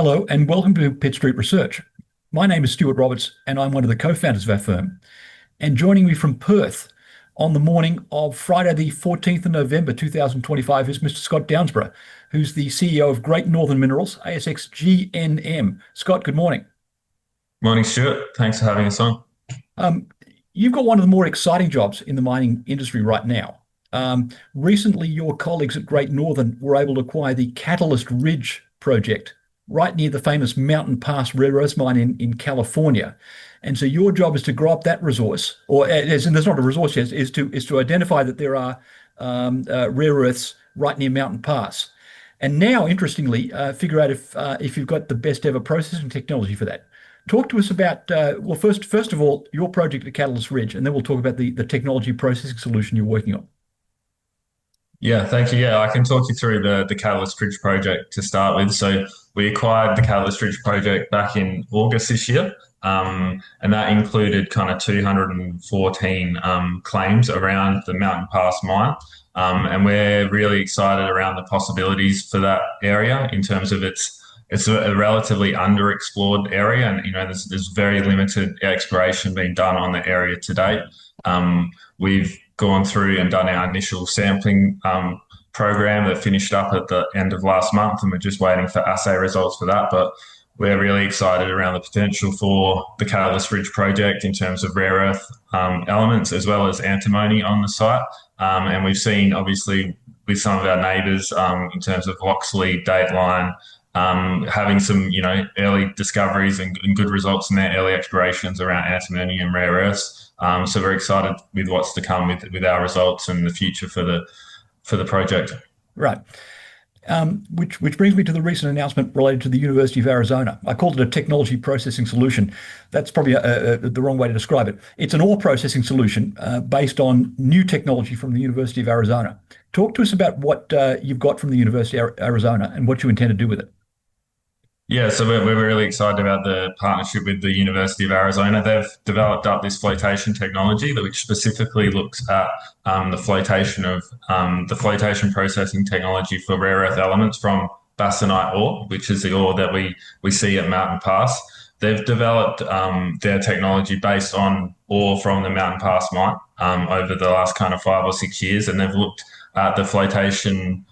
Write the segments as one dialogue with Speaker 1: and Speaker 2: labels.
Speaker 1: Hello and welcome to Pitt Street Research. My name is Stuart Roberts and I'm one of the co-founders of our firm. And joining me from Perth on the morning of Friday the 14th of November 2025 is Mr. Scott Downsborough, who's the CEO of Great Northern Minerals, ASX GNM. Scott, good morning.
Speaker 2: Morning, Stuart. Thanks for having us on.
Speaker 1: Um, you've got one of the more exciting jobs in the mining industry right now. Recently, your colleagues at Great Northern were able to acquire the Catalyst Ridge project right near the famous Mountain Pass rare earth mine in California. And so your job is to grow up that resource, or as in there's not a resource yet, is to identify that there are rare earths right near Mountain Pass. And now, interestingly, figure out if you've got the best ever processing technology for that. Talk to us about, well, first of all, your project at Catalyst Ridge, and then we'll talk about the technology processing solution you're working on.
Speaker 2: Yeah, thank you. Yeah, I can talk you through the Catalyst Ridge project to start with. So we acquired the Catalyst Ridge project back in August this year, and that included kind of 214 claims around the Mountain Pass mine. And we're really excited around the possibilities for that area in terms of it's a relatively underexplored area, and there's very limited exploration being done on the area to date. We've gone through and done our initial sampling program that finished up at the end of last month, and we're just waiting for assay results for that. But we're really excited around the potential for the Catalyst Ridge project in terms of rare earth elements as well as antimony on the site. And we've seen, obviously, with some of our neighbours in terms of Loxley, Dateline, having some, early discoveries and good results in their early explorations around antimony and rare earths. So we're excited with what's to come with our results and the future for the project.
Speaker 1: Right. Which brings me to the recent announcement related to the University of Arizona. I called it a technology processing solution. That's probably the wrong way to describe it. It's an ore processing solution based on new technology from the University of Arizona. Talk to us about what you've got from the University of Arizona and what you intend to do with it.
Speaker 2: Yeah, so we're really excited about the partnership with the University of Arizona. They've developed up this flotation technology which specifically looks at the flotation processing technology for rare earth elements from bastnäsite ore, which is the ore that we see at Mountain Pass. They've developed their technology based on ore from the Mountain Pass mine over the last kind of 5 or 6 years, and they've looked at the flotation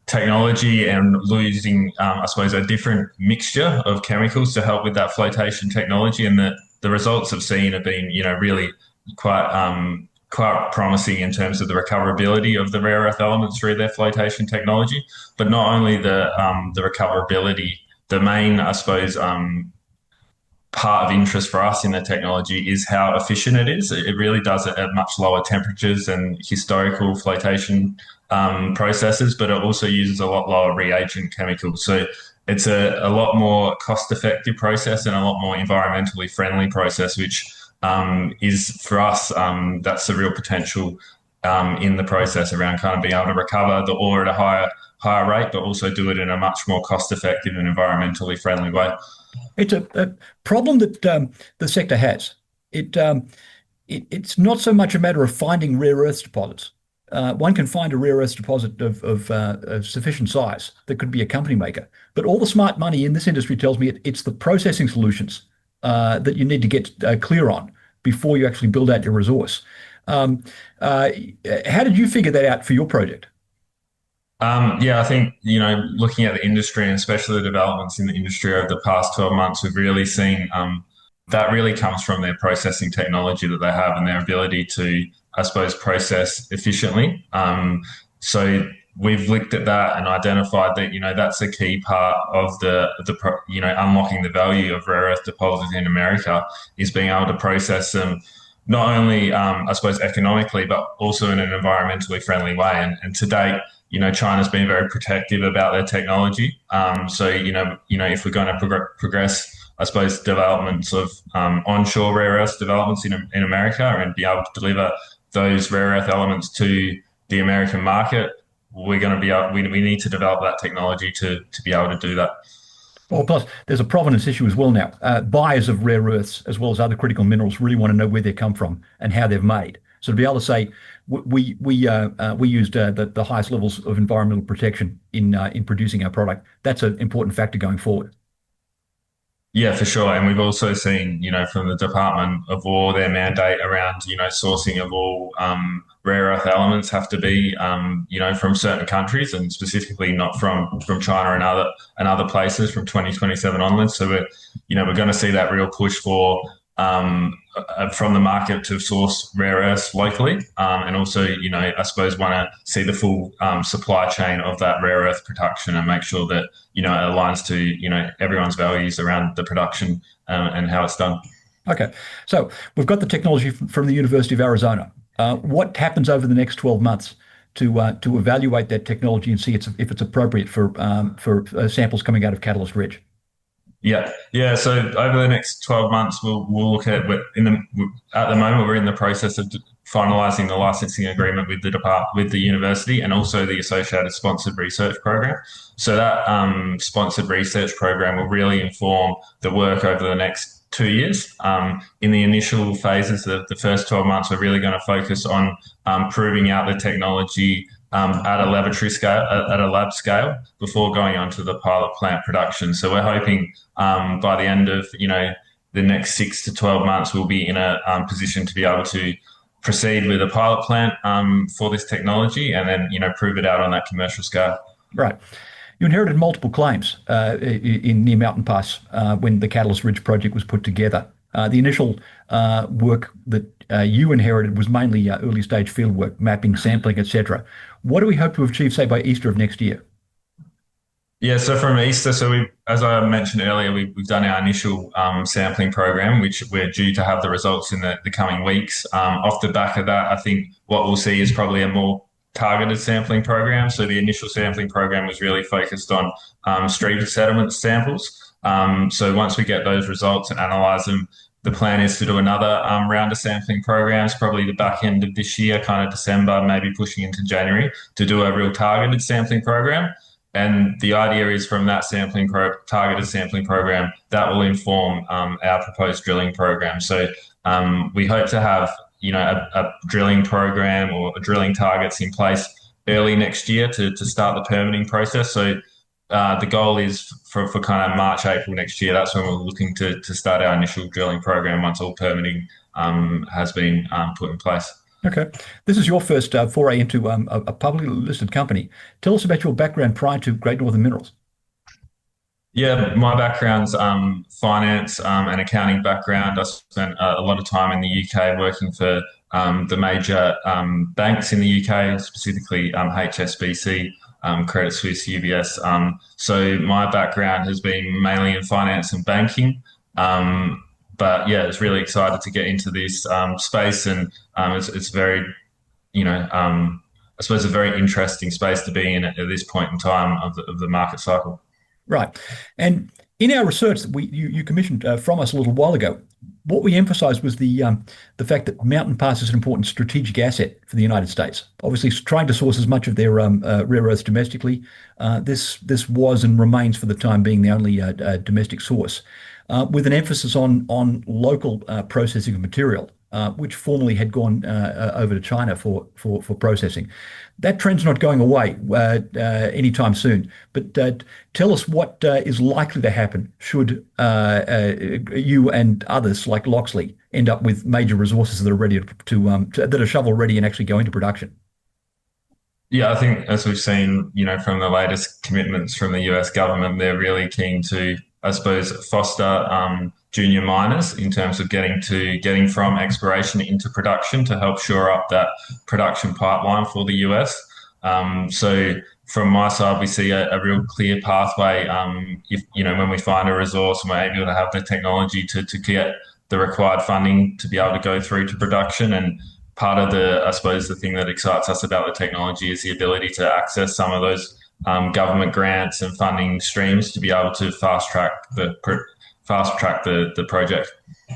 Speaker 2: technology and using, I suppose, a different mixture of chemicals to help with that flotation technology. And the results I've seen have been, really quite promising in terms of the recoverability of the rare earth elements through their flotation technology. But not only the recoverability, the main, I suppose, part of interest for us in the technology is how efficient it is. It really does it at much lower temperatures than historical flotation processes, but it also uses a lot lower reagent chemicals. So it's a lot more cost-effective process and a lot more environmentally friendly process, which is for us, that's the real potential in the process around kind of being able to recover the ore at a higher rate, but also do it in a much more cost-effective and environmentally friendly way.
Speaker 1: It's a problem that the sector has. It's not so much a matter of finding rare earth deposits. One can find a rare earth deposit of sufficient size that could be a company maker. But all the smart money in this industry tells me it's the processing solutions that you need to get clear on before you actually build out your resource. How did you figure that out for your project?
Speaker 2: Yeah, I think, looking at the industry and especially the developments in the industry over the past 12 months, we've really seen that really comes from their processing technology that they have and their ability to, I suppose, process efficiently. So we've looked at that and identified that, that's a key part of unlocking the value of rare earth deposits in America is being able to process them not only, I suppose, economically, but also in an environmentally friendly way. And to date, China's been very protective about their technology. So, if we're going to progress, I suppose, developments of onshore rare earth developments in America and be able to deliver those rare earth elements to the American market, we're going to be able, we need to develop that technology to be able to do that.
Speaker 1: Well, plus there's a provenance issue as well now. Buyers of rare earths, as well as other critical minerals, really want to know where they come from and how they're made. So to be able to say we used the highest levels of environmental protection in producing our product, that's an important factor going forward.
Speaker 2: Yeah, for sure. And we've also seen, from the Department of War, their mandate around, sourcing of all rare earth elements have to be, from certain countries and specifically not from China and other places from 2027 onwards. So we're going to see that real push for from the market to source rare earths locally, and also, I suppose want to see the full supply chain of that rare earth production and make sure that it aligns to everyone's values around the production and how it's done.
Speaker 1: Okay, so we've got the technology from the University of Arizona. What happens over the next 12 months to evaluate that technology and see if it's appropriate for samples coming out of Catalyst Ridge?
Speaker 2: Yeah, yeah. So over the next 12 months, we'll look at at the moment we're in the process of finalising the licensing agreement with the university and also the associated sponsored research program. So that sponsored research program will really inform the work over the next 2 years. In the initial phases, the first 12 months, we're really going to focus on proving out the technology at a laboratory scale, at a lab scale, before going on to the pilot plant production. So we're hoping by the end of the next 6 to 12 months, we'll be in a position to be able to proceed with a pilot plant for this technology, and then prove it out on that commercial scale.
Speaker 1: Right. You inherited multiple claims in near Mountain Pass when the Catalyst Ridge project was put together. The initial work that you inherited was mainly early stage field work, mapping, sampling, etc. What do we hope to achieve, say, by Easter of next year?
Speaker 2: Yeah, so from Easter, as I mentioned earlier, we've done our initial sampling program, which we're due to have the results in the coming weeks. Off the back of that, I think what we'll see is probably a more targeted sampling program. So the initial sampling program was really focused on street sediment samples. So once we get those results and analyze them, the plan is to do another round of sampling programs, probably the back end of this year, kind of December, maybe pushing into January, to do a real targeted sampling program. And the idea is from that targeted sampling program, that will inform our proposed drilling program. So we hope to have a drilling program or drilling targets in place early next year to start the permitting process. So the goal is for kind of March, April next year. That's when we're looking to start our initial drilling program once all permitting has been put in place.
Speaker 1: Okay. This is your first foray into a publicly listed company. Tell us about your background prior to Great Northern Minerals.
Speaker 2: Yeah, my background's finance and accounting background. I spent a lot of time in the UK working for the major banks in the UK, specifically HSBC, Credit Suisse, UBS. So my background has been mainly in finance and banking. But yeah, it's really excited to get into this space, and it's very, I suppose, a very interesting space to be in at this point in time of the market cycle.
Speaker 1: Right. And in our research that you commissioned from us a little while ago, what we emphasized was the fact that Mountain Pass is an important strategic asset for the United States. Obviously, trying to source as much of their rare earths domestically, this was and remains for the time being the only domestic source, with an emphasis on local processing of material, which formerly had gone over to China for processing. That trend's not going away anytime soon. But tell us what is likely to happen should you and others like Loxley end up with major resources that are ready that are shovel ready and actually go into production.
Speaker 2: Yeah, I think as we've seen, from the latest commitments from the US government, they're really keen to, I suppose, foster junior miners in terms of getting from exploration into production to help shore up that production pipeline for the US. So from my side, we see a real clear pathway. If when we find a resource and we're able to have the technology to get the required funding to be able to go through to production. And part of I suppose, the thing that excites us about the technology is the ability to access some of those government grants and funding streams to be able to fast track the project.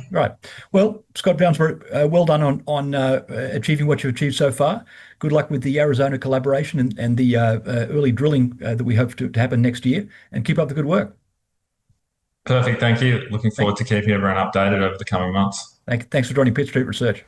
Speaker 1: Right. Well, Scott Bownsborough, well done on achieving what you've achieved so far. Good luck with the Arizona collaboration and the early drilling that we hope to happen next year. And keep up the good work.
Speaker 2: Perfect. Thank you. Looking forward to keeping everyone updated over the coming months.
Speaker 1: Thanks for joining Pitt Street Research.